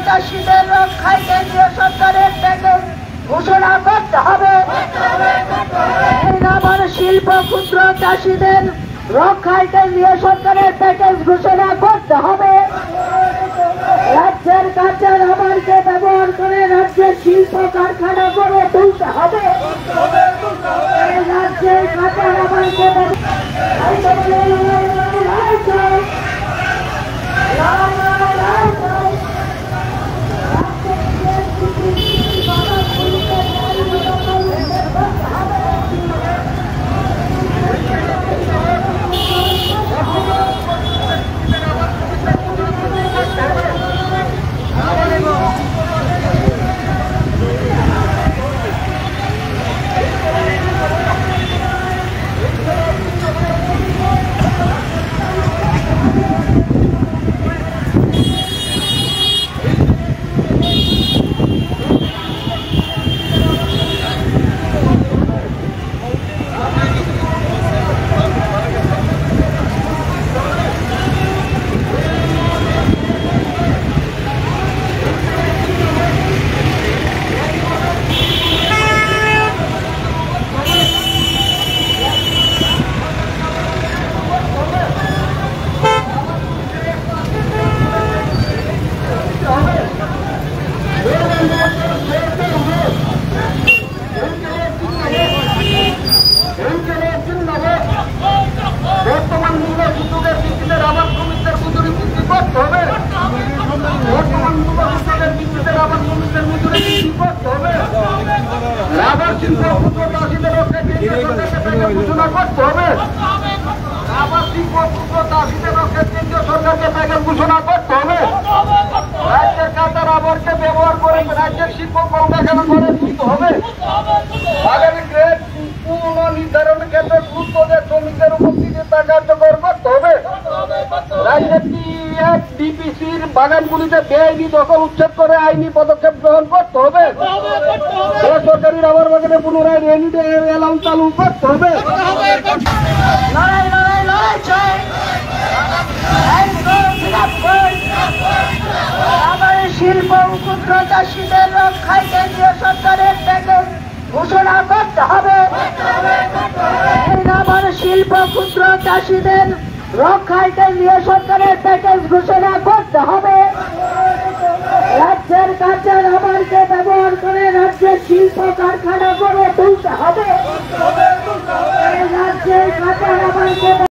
চাষিদের রক্ষায় কেন্দ্রীয় সরকারের প্যাকেজ ঘোষণা করতে হবে। আমার শিল্প ক্ষুদ্র চাষিদের রক্ষায় কেন্দ্রীয় সরকারের প্যাকেজ ঘোষণা করতে হবে। রাজ্যের কাঁচা রাবারকে ব্যবহার করে রাজ্যের শিল্প কারখানা গড়ে তুলতে হবে। রাজ্যের কাঁচা রাবারকে ঘোষণা করতে হবে। রাজ্যের কাঁচা রাবারকে ব্যবহার করে রাজ্যের শিল্প কলকারখানা গড়ে তুলতে হবে। আগামী গ্রেড পুনর্নির্ধারণের ক্ষেত্রে গুরুত্ব দিয়ে শ্রমিকদের উপস্থিতিতা কার্যকর করতে হবে। রাজ্যের ডিপিসির বাগানগুলিতে বেআইনি দখল উচ্ছেদ করে আইনি পদক্ষেপ গ্রহণ করতে হবে। সরকারি রাবার বাগানে পুনরায় রেনিডে অ্যালাউন্স চালু করতে হবে। শিল্প ক্ষুদ্র চাষিদের রক্ষায় কেন্দ্রীয় সরকারের প্যাকেজ ঘোষণা করতে হবে। আমার শিল্প ক্ষুদ্র চাষিদের রক্ষায় কেন্দ্রীয় সরকারের প্যাকেজ ঘোষণা করতে হবে। রাজ্যের কাঁচা রাবারকে ব্যবহার করে রাজ্যের শিল্প কারখানা গড়ে তুলতে হবে। রাজ্যের কাঁচা রাবারকে